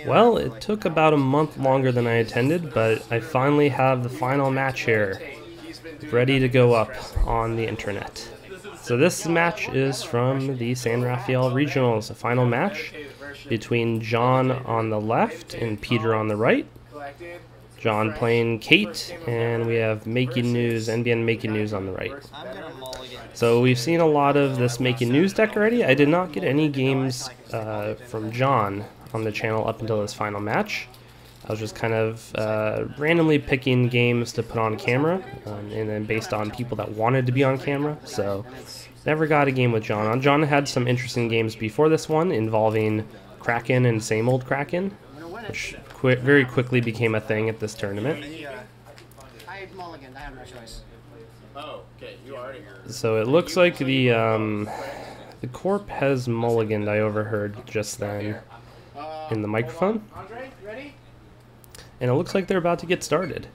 Well, it took about a month longer than I intended, but I finally have the final match here, ready to go up on the internet. So this match is from the San Rafael Regionals, a final match between John on the left and Peter on the right. John playing Kate, and we have Making News, NBN Making News on the right. So we've seen a lot of this Making News deck already. I did not get any games from John on the channel up until this final match. I was just kind of randomly picking games to put on camera, and then based on people that wanted to be on camera. So never got a game with John on. John had some interesting games before this one involving Kraken and Same Old Kraken, which very quickly became a thing at this tournament. So it looks like the Corp has mulliganed, I overheard just then in the microphone. And it looks like they're about to get started.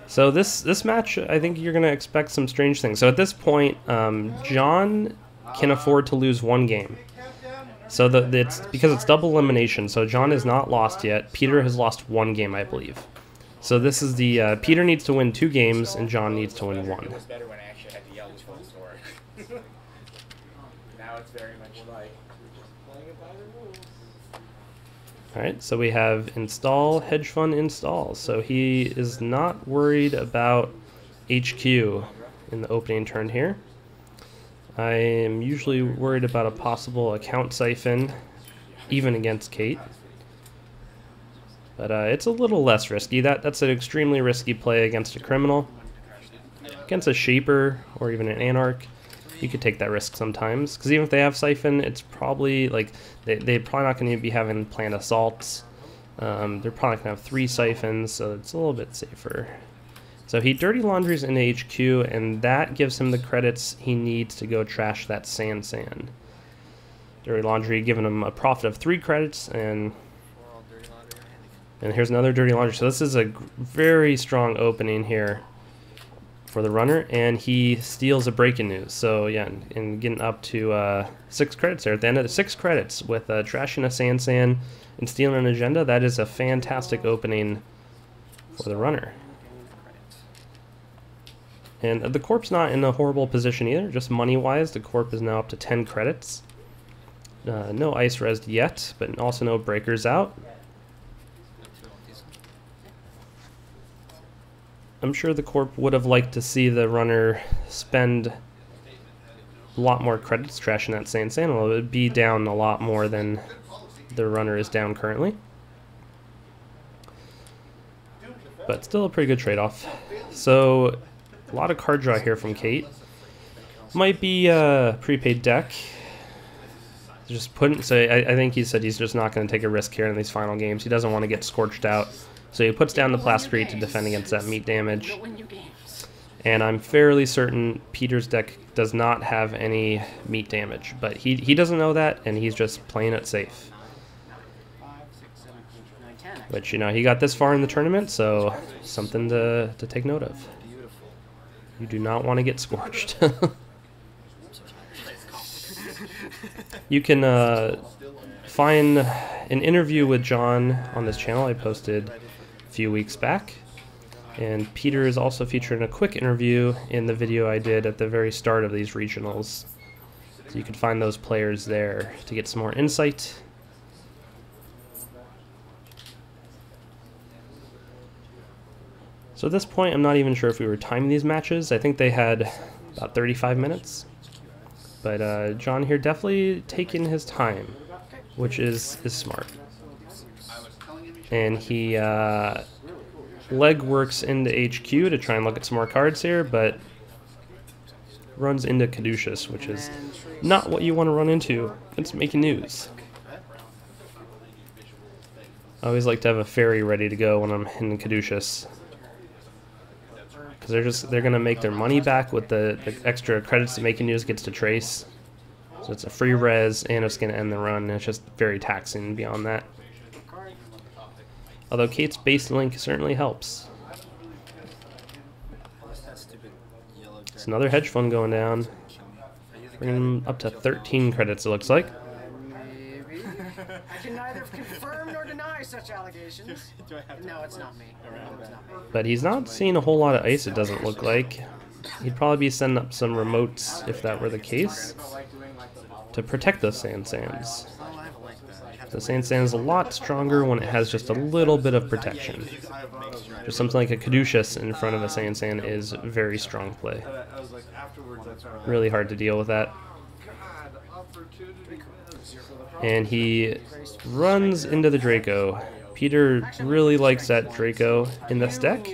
So this match, I think you're going to expect some strange things. So at this point, John can afford to lose one game. So it's because it's double elimination, so John is not lost yet. Peter has lost one game, I believe. So this is the Peter needs to win 2 games, and John needs to win 1. Alright, so we have install, hedge fund install. So he is not worried about HQ in the opening turn here. I am usually worried about a possible account siphon, even against Kate. But it's a little less risky. That's an extremely risky play against a criminal. Against a shaper or even an anarch, you could take that risk sometimes. Because even if they have siphon, it's probably like they're probably not going to be having planned assaults. They're probably going to have 3 siphons, so it's a little bit safer. So he dirty laundries into HQ, and that gives him the credits he needs to go trash that SanSan. Dirty laundry giving him a profit of 3 credits, and here's another dirty laundry. So this is a very strong opening here for the runner, and he steals a breaking news. So yeah, and getting up to 6 credits there at the end of the 6 credits with trashing a SanSan and stealing an agenda. That is a fantastic opening for the runner. And the Corp's not in a horrible position either, just money-wise. The Corp is now up to 10 credits. No ice res yet, but also no breakers out. I'm sure the Corp would have liked to see the runner spend a lot more credits trashing that SanSan. Well, it would be down a lot more than the runner is down currently. But still a pretty good trade-off. So a lot of card draw here from Kate. Might be a prepaid deck. Just putting. So I think he said he's just not going to take a risk here in these final games. He doesn't want to get scorched out. So he puts down the Plasticrete to defend against that meat damage. And I'm fairly certain Peter's deck does not have any meat damage. But he doesn't know that, and he's just playing it safe. But, you know, he got this far in the tournament, so something to take note of. You do not want to get scorched. You can find an interview with John on this channel I posted a few weeks back. And Peter is also featured in a quick interview in the video I did at the very start of these regionals. So you can find those players there to get some more insight. So at this point, I'm not even sure if we were timing these matches. I think they had about 35 minutes. But John here definitely taking his time, which is smart. And he leg works into HQ to try and look at some more cards here, but runs into Caduceus, which is not what you want to run into. It's Making News. I always like to have a fairy ready to go when I'm in Caduceus, because they're gonna make their money back with the extra credits that Making News gets to trace. So it's a free res, and it's gonna end the run. And it's just very taxing beyond that. Although Kate's base link certainly helps. It's another hedge fund going down, bringing them up to 13 credits. It looks like. I can neither confirm nor deny such allegations. No, it's not me. But he's not seeing a whole lot of ice, it doesn't look like. He'd probably be sending up some remotes, if that were the case, to protect those SanSans. The SanSan is a lot stronger when it has just a little bit of protection. Just something like a Caduceus in front of a SanSan is very strong play. Really hard to deal with that. And he runs into the Draco. Peter really likes that Draco in this deck.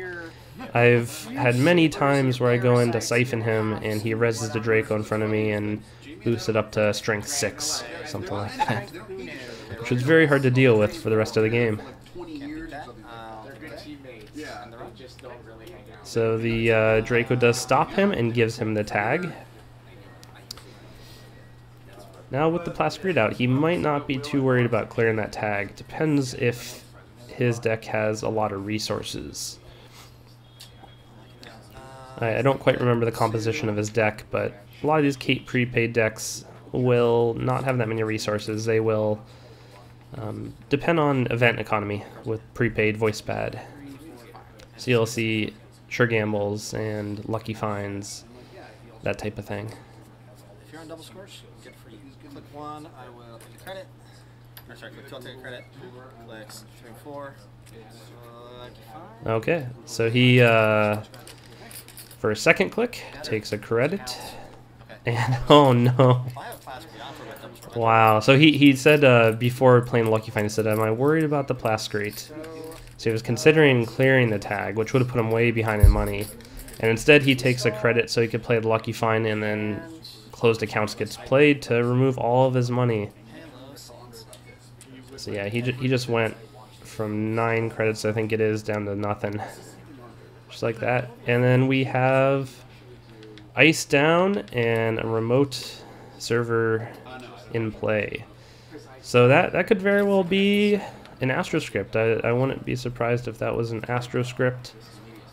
I've had many times where I go in to siphon him and he reses the Draco in front of me and boosts it up to strength 6, something like that. Which is very hard to deal with for the rest of the game. So the Draco does stop him and gives him the tag. Now with the Plastic Grid out, he might not be too worried about clearing that tag. Depends if his deck has a lot of resources. I don't quite remember the composition of his deck, but a lot of these Kate prepaid decks will not have that many resources. They will depend on event economy with prepaid voice pad. So you'll see sure gambles and lucky finds, that type of thing. If you're on double scores, good for you. Click 1, I will take a credit. Or sorry, click 2, I'll take a credit. Click 3 and 4. Okay, so he for a second click takes a credit. And oh no. Wow, so he said before playing Lucky Find, he said, am I worried about the Plascrete? So he was considering clearing the tag, which would have put him way behind in money. And instead he takes a credit so he could play the Lucky Find, and then closed accounts gets played to remove all of his money. So yeah, he just went from 9 credits, I think it is, down to nothing. Just like that. And then we have ice down and a remote server in play. So that could very well be an Astroscript. I wouldn't be surprised if that was an Astroscript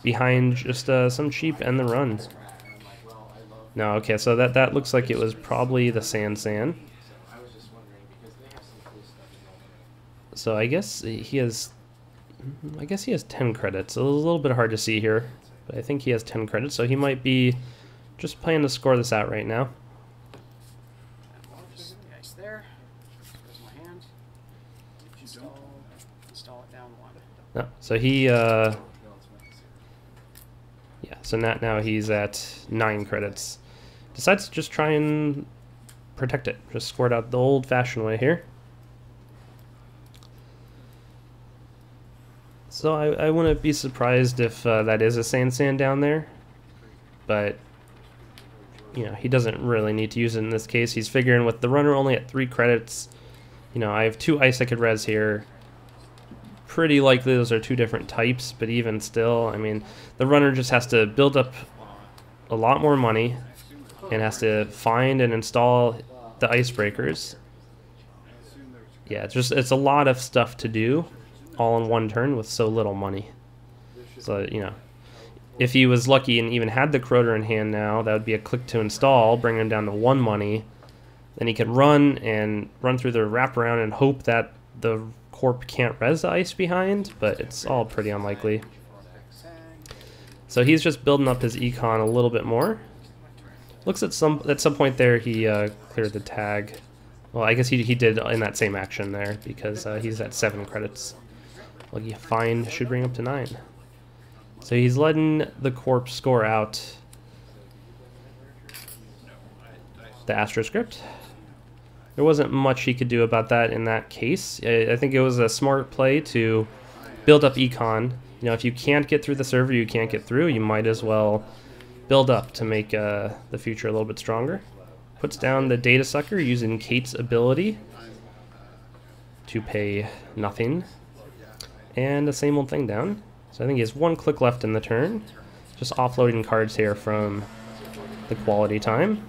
behind just some cheap end the run. No, okay, so that looks like it was probably the SanSan. So I guess he has 10 credits. A little bit hard to see here, but I think he has 10 credits, so he might be just playing to score this out right now. No, so he yeah, so now he's at 9 credits. Decides to just try and protect it. Just scored out the old-fashioned way here. So I wouldn't be surprised if that is a SanSan down there, but you know, he doesn't really need to use it in this case. He's figuring with the runner only at 3 credits, you know, I have 2 ice I could res here. Pretty likely those are 2 different types, but even still, I mean, the runner just has to build up a lot more money and has to find and install the icebreakers. Yeah, it's a lot of stuff to do all in one turn with so little money. So, you know, if he was lucky and even had the Croter in hand now, that would be a click to install, bring him down to 1 money. Then he could run through the wraparound and hope that the Corp can't res the ice behind, but it's all pretty unlikely. So he's just building up his econ a little bit more. Looks at some point there he cleared the tag. Well, I guess he did in that same action there because he's at 7 credits. Lucky Find should bring up to 9. So he's letting the Corp score out the Astroscript. There wasn't much he could do about that in that case. I think it was a smart play to build up econ. You know, if you can't get through the server, you can't get through, you might as well build up to make the future a little bit stronger. Puts down the Data Sucker using Kate's ability to pay nothing. And the same old thing down. So I think he has 1 click left in the turn. Just offloading cards here from the quality time.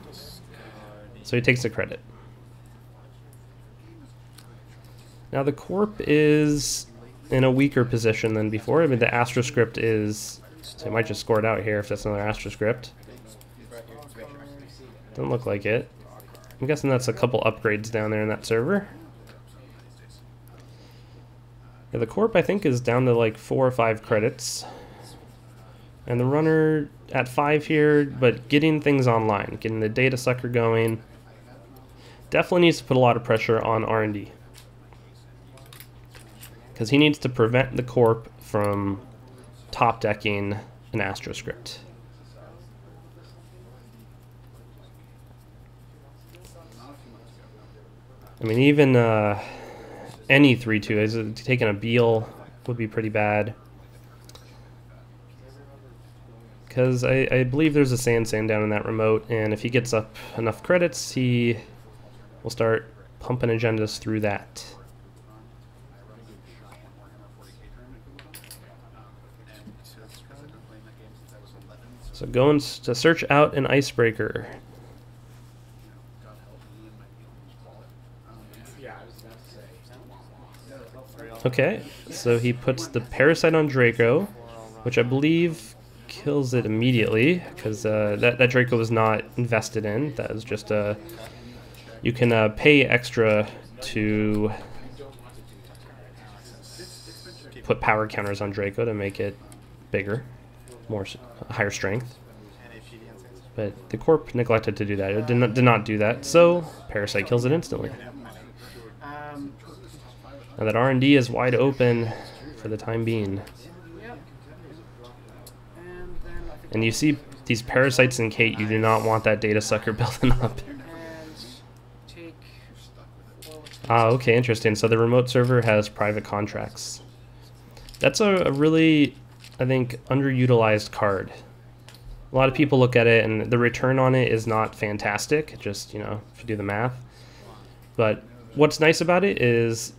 So he takes the credit. Now the Corp is in a weaker position than before. I mean, the Astroscript is... So I might just score it out here if that's another Astroscript. Doesn't look like it. I'm guessing that's a couple upgrades down there in that server. Yeah, the Corp, I think, is down to like 4 or 5 credits. And the runner at 5 here, but getting things online, getting the data sucker going. Definitely needs to put a lot of pressure on R&D. Because he needs to prevent the Corp from top decking an AstroScript. I mean, even any 3-2, taking a Beal would be pretty bad. Because I believe there's a SanSan down in that remote, and if he gets up enough credits, he will start pumping agendas through that. So going to search out an icebreaker. Okay, so he puts the Parasite on Draco, which I believe kills it immediately, because that Draco was not invested in. That was just a... You can pay extra to put power counters on Draco to make it bigger, higher strength. But the Corp neglected to do that. It did not do that, so Parasite kills it instantly. Now that R&D is wide open for the time being. And you see these Parasites in Kate, you do not want that data sucker building up. Ah, okay, interesting. So the remote server has private contracts. That's a really, I think, underutilized card. A lot of people look at it and the return on it is not fantastic, just, you know, if you do the math. But what's nice about it is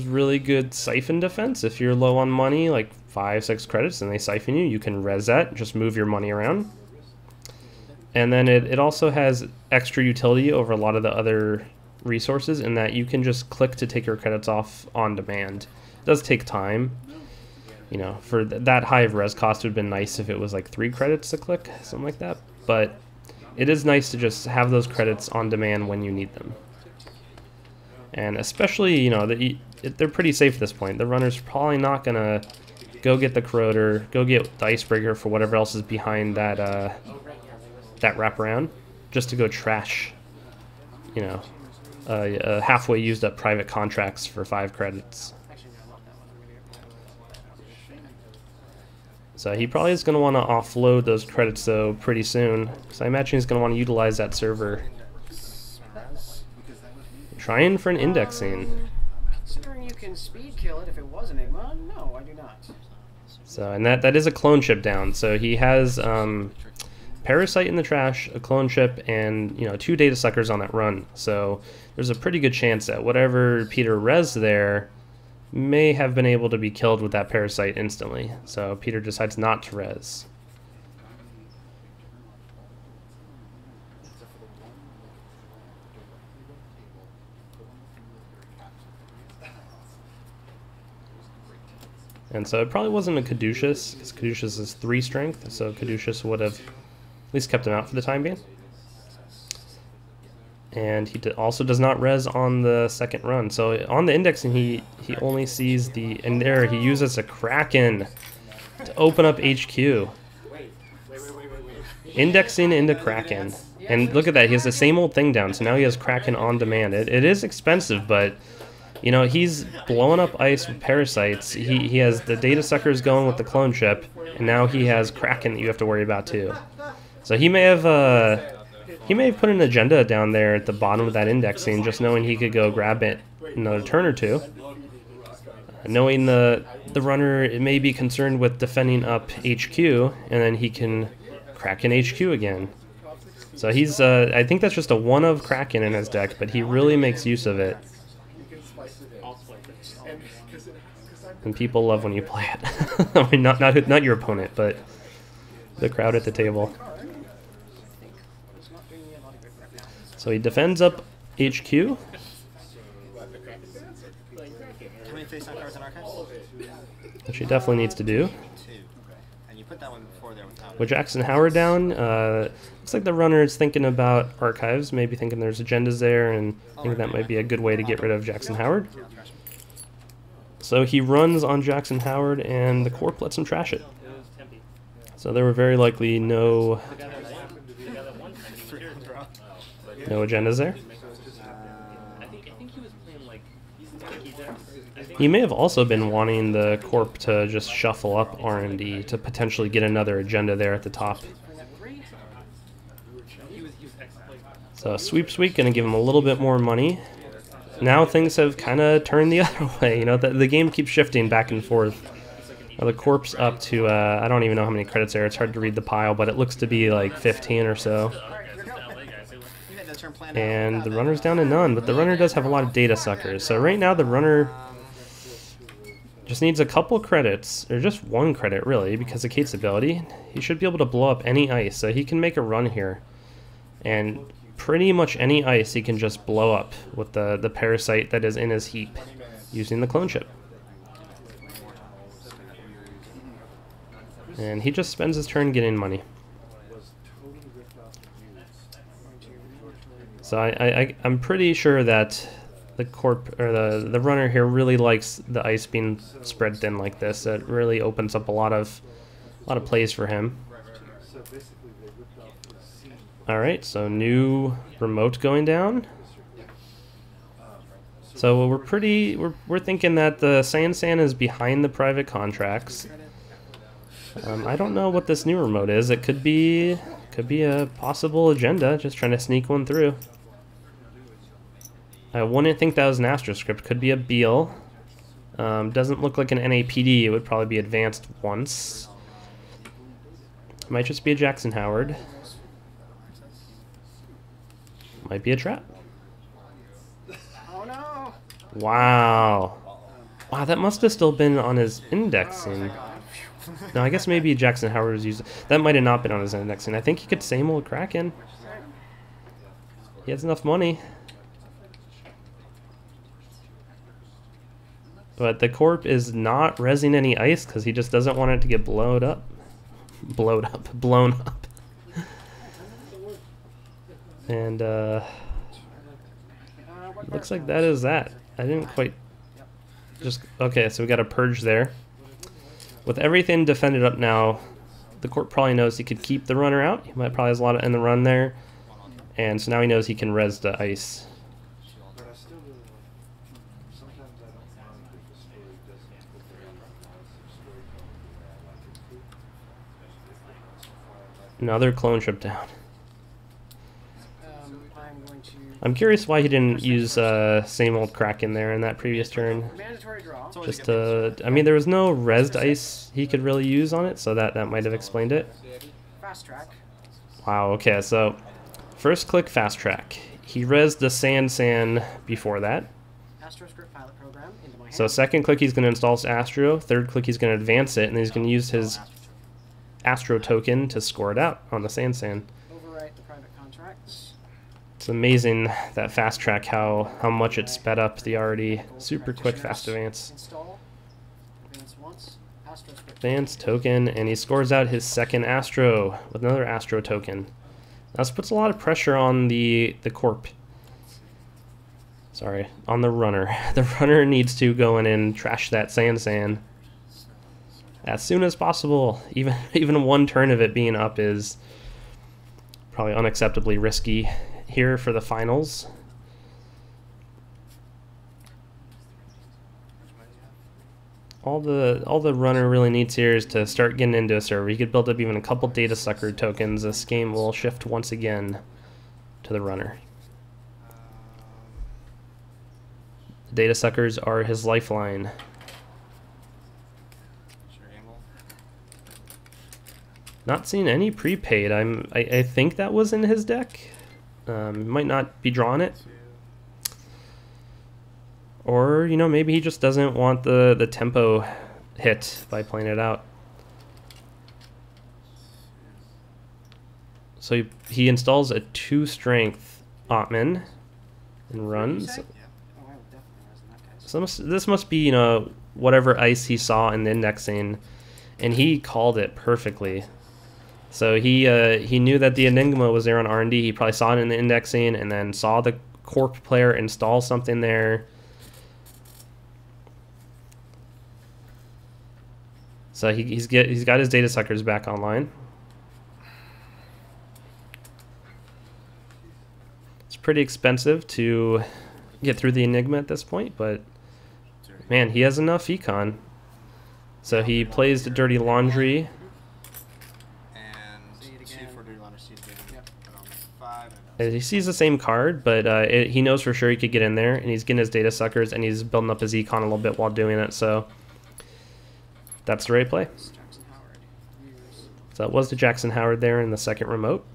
really good siphon defense. If you're low on money, like 5-6 credits, and they siphon you, you can res that, just move your money around. And then it also has extra utility over a lot of the other resources in that you can just click to take your credits off on demand. It does take time. You know, for that high of res cost, it would have been nice if it was like 3 credits a click, something like that. But it is nice to just have those credits on demand when you need them. And especially, you know, they're pretty safe at this point. The runner's probably not going to go get the Corroder, go get the Icebreaker for whatever else is behind that that wraparound, just to go trash, you know, halfway used up private contracts for 5 credits. So he probably is going to want to offload those credits, though, pretty soon. So I imagine he's going to want to utilize that server. Trying for an indexing. Considering you can speed kill it if it was Enigma, no, I do not. So, and that is a clone chip down. So he has Parasite in the trash, a clone chip, and, you know, 2 data suckers on that run. So there's a pretty good chance that whatever Peter res there may have been able to be killed with that Parasite instantly. So Peter decides not to res. And so it probably wasn't a Caduceus, because Caduceus is 3 strength, so Caduceus would have at least kept him out for the time being. And he also does not res on the second run. So on the indexing, he only sees the... And there, he uses a Kraken to open up HQ. Indexing into Kraken. And look at that, he has the same old thing down, so now he has Kraken on demand. It is expensive, but... You know, he's blowing up ice with Parasites. He has the data suckers going with the clone chip, and now he has Kraken that you have to worry about too. So he may have put an agenda down there at the bottom of that indexing, just knowing he could go grab it another turn or two. Knowing the runner may be concerned with defending up HQ, and then he can Kraken HQ again. So he's I think that's just a 1 of Kraken in his deck, but he really makes use of it. And people love when you play it. I mean, not your opponent, but the crowd at the table. So he defends up HQ. How many face-down cards in archives? Which he definitely needs to do. 2. And you put that one before there without With Jackson Howard down, looks like the runner is thinking about archives, maybe thinking there's agendas there, and I think that might be a good way to get rid of Jackson Howard. So he runs on Jackson Howard, and the Corp lets him trash it. So there were very likely no agendas there. He may have also been wanting the Corp to just shuffle up R&D to potentially get another agenda there at the top. So sweep, gonna give him a little bit more money. Now things have kind of turned the other way. You know, the game keeps shifting back and forth. Now the Corp's up to, I don't even know how many credits there. It's hard to read the pile, but it looks to be like 15 or so. And the runner's down to none, but the runner does have a lot of data suckers. So right now the runner just needs a couple credits, or just one credit really, because of Kate's ability. He should be able to blow up any ice, so he can make a run here. And pretty much any ice he can just blow up with the parasite that is in his heap using the clone chip. And he just spends his turn getting money. So I'm pretty sure that the Corp, or the runner here, really likes the ice being spread thin like this. It really opens up a lot of plays for him. Alright, so new remote going down. So we're thinking that the SanSan is behind the private contracts. I don't know what this new remote is. It could be a possible agenda, just trying to sneak one through. I wouldn't think that was an AstroScript. Could be a Beal. Doesn't look like an NAPD. It would probably be advanced once. Might just be a Jackson Howard. Might be a trap. Oh no! Wow. Wow, that must have still been on his indexing. No, I guess maybe Jackson Howard was using... That might have not been on his indexing. I think he could same old Kraken. He has enough money. But the Corp is not rezzing any ice because he just doesn't want it to get blown up. Blown up. And looks like that is that. I didn't quite just... Okay, so we got a purge there. With everything defended up now, the Corp probably knows he could keep the runner out. He might probably has a lot in the run there. And so now he knows he can res the ice. Another clone trip down. I'm curious why he didn't use same old Kraken there in that previous turn. Just to, I mean, there was no resed ice he could really use on it, so that might have explained it. Fast track. Wow, okay, so first click fast track. He resed the SanSan before that. So second click he's going to install his Astro, third click he's going to advance it, and then he's going to use his Astro token to score it out on the SanSan. Overwrite the private contracts. It's amazing that fast track, how much it sped up the already super quick fast advance. Install. Advance once. Astro script. Advance token, and he scores out his second Astro with another Astro token. This puts a lot of pressure on the Corp. Sorry, on the runner. The runner needs to go in and trash that SanSan as soon as possible. Even one turn of it being up is probably unacceptably risky here for the finals. All the runner really needs here is to start getting into a server. He could build up even a couple data sucker tokens. This game will shift once again to the runner. The data suckers are his lifeline. Not seeing any prepaid. I think that was in his deck. Might not be drawing it. Or, you know, maybe he just doesn't want the tempo hit by playing it out. So he installs a 2-strength Ottman and runs. So this must be, you know, whatever ice he saw in the indexing, and he called it perfectly. So he knew that the Enigma was there on R&D. He probably saw it in the indexing and then saw the Corp player install something there. So he's got his data suckers back online. It's pretty expensive to get through the Enigma at this point, but man, he has enough econ. So he plays the Dirty Laundry. And he sees the same card, but he knows for sure he could get in there, and he's getting his data suckers, and he's building up his econ a little bit while doing it, so that's the right play. So that was the Jackson Howard there in the second remote.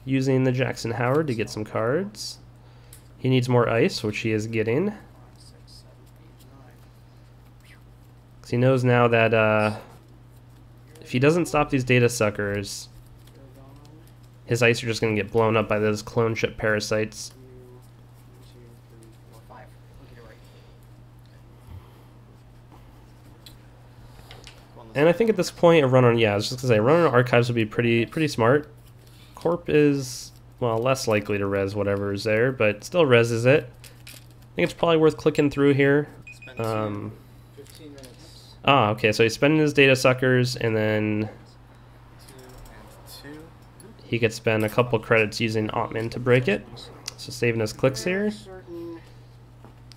Using the Jackson Howard to get some cards. He needs more ice, which he is getting. Because he knows now that if he doesn't stop these data suckers, his ice are just going to get blown up by those clone ship parasites. And I think at this point a run on, I was just going to say, a run on archives would be pretty smart. Corp is, well, less likely to res whatever is there, but still reses it. I think it's probably worth clicking through here. 15 minutes. Okay, so he's spending his data suckers, and then he could spend a couple credits using Ottman to break it. So saving his clicks here.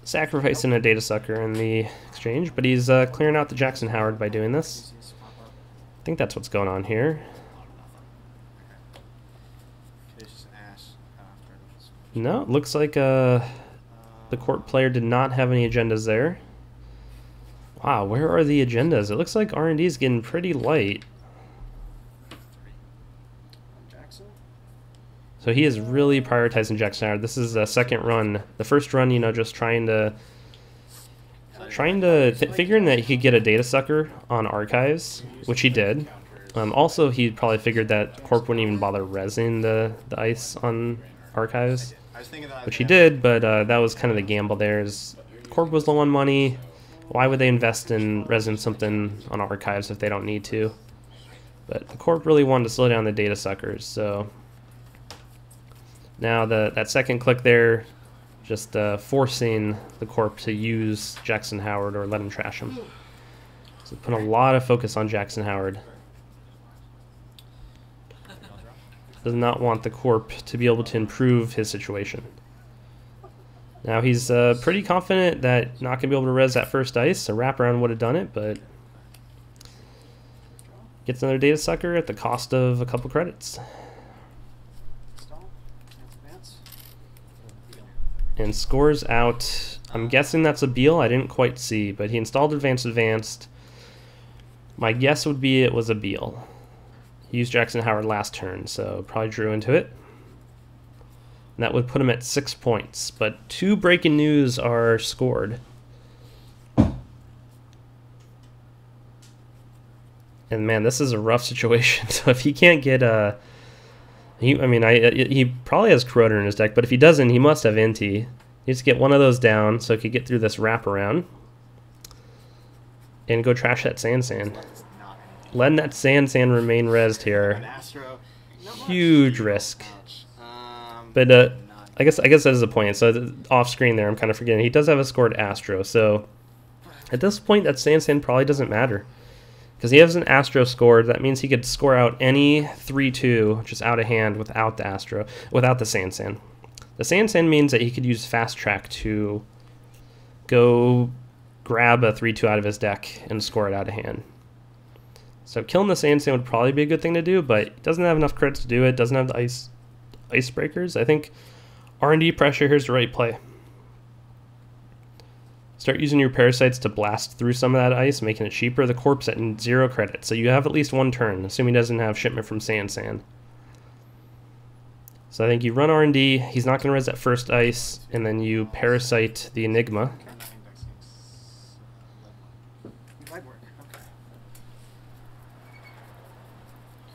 Sacrificing a data sucker in the exchange, but he's clearing out the Jackson Howard by doing this. I think that's what's going on here. No, it looks like the court player did not have any agendas there. Wow, where are the agendas? It looks like R&D is getting pretty light. So he is really prioritizing Jackson Howard. This is the second run. The first run, you know, just figuring that he could get a data sucker on archives, which he did. Also, he probably figured that Corp wouldn't even bother resing the ice on archives, which he did, but that was kind of the gamble there. Is Corp was low on money. Why would they invest in resing something on archives if they don't need to? But the Corp really wanted to slow down the data suckers, so now that second click there, just forcing the Corp to use Jackson Howard or let him trash him. So put a lot of focus on Jackson Howard. Does not want the Corp to be able to improve his situation. Now he's pretty confident that not going to be able to res that first ice. A wraparound would have done it, but gets another data sucker at the cost of a couple credits. And scores out, I'm guessing that's a Beal. I didn't quite see, but he installed advanced. My guess would be it was a Beal. He used Jackson Howard last turn, so probably drew into it. And that would put him at 6 points, but 2 breaking news are scored. And man, this is a rough situation. So if he can't get he probably has Corroder in his deck, but if he doesn't, he must have Inti. He needs to get one of those down so he could get through this wraparound and go trash that SanSan. Letting that SanSan remain rezzed here. Huge risk. But I guess that is the point. So off screen there, I'm kind of forgetting. He does have a scored Astro, so at this point, that SanSan probably doesn't matter. Because he has an Astro scored, that means he could score out any 3-2 just out of hand without the Astro, without the SanSan. The SanSan means that he could use Fast Track to go grab a 3-2 out of his deck and score it out of hand. So killing the SanSan would probably be a good thing to do, but he doesn't have enough crits to do it, doesn't have the icebreakers. I think R&D pressure here is the right play. Start using your parasites to blast through some of that ice, making it cheaper. The Corp's at 0 credit, so you have at least 1 turn, assuming he doesn't have shipment from SanSan. So I think you run R&D, he's not going to res that first ice, and then you parasite the Enigma.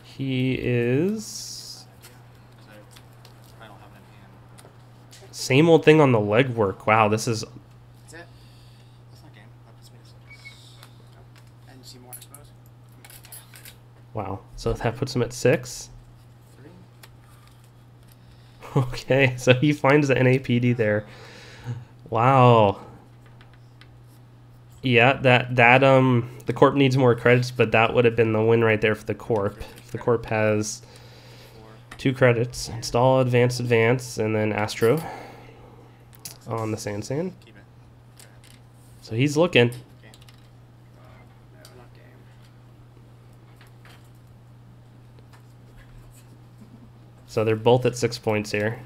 He is... Same old thing on the legwork. Wow, this is... Wow, so that puts him at 6. Okay, so he finds the NAPD there. Wow. Yeah, the Corp needs more credits, but that would have been the win right there for the Corp. If the Corp has 2 credits, install, advance, and then Astro on the SanSan. So he's looking. So they're both at 6 points here.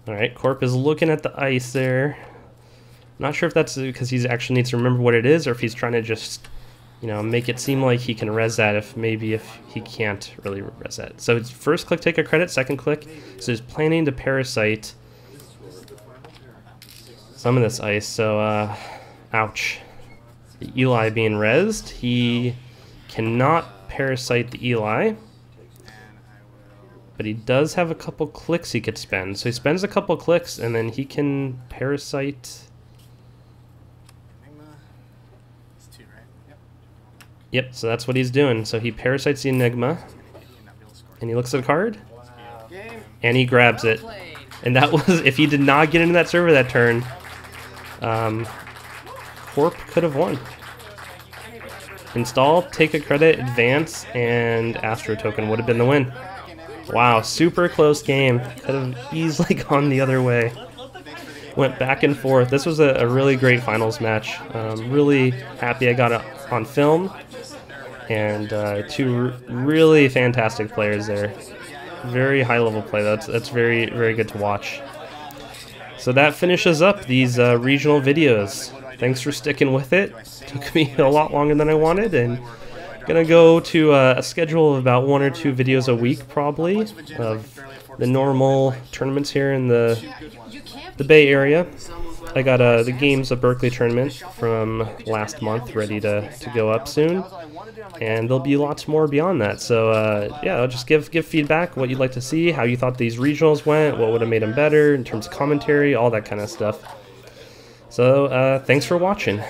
Alright, Corp is looking at the ice there. Not sure if that's because he actually needs to remember what it is, or if he's trying to just, you know, make it seem like he can res that if he can't really res that. So it's first click, take a credit, second click. So he's planning to parasite some of this ice. So, ouch. The Eli being resed. He cannot parasite the Eli. But he does have a couple clicks he could spend. So he spends a couple clicks and then he can parasite. Yep, so that's what he's doing. So he parasites the Enigma. And he looks at a card. And he grabs it. And that was, if he did not get into that server that turn, Corp could have won. Install, take a credit, advance, and Astro token would have been the win. Wow, super close game. Could have easily gone the other way. Went back and forth. This was a really great finals match. Really happy I got it on film. And 2 really fantastic players there. Very high level play. That's very, very good to watch. So that finishes up these regional videos. Thanks for sticking with it. Took me a lot longer than I wanted, and gonna go to a schedule of about 1 or 2 videos a week, probably, of the normal tournaments here in the Bay Area. I got the Games of Berkeley tournament from last month ready to go up soon, and there'll be lots more beyond that. So yeah, I'll just give feedback, what you'd like to see, how you thought these regionals went, what would have made them better in terms of commentary, all that kind of stuff. So thanks for watching.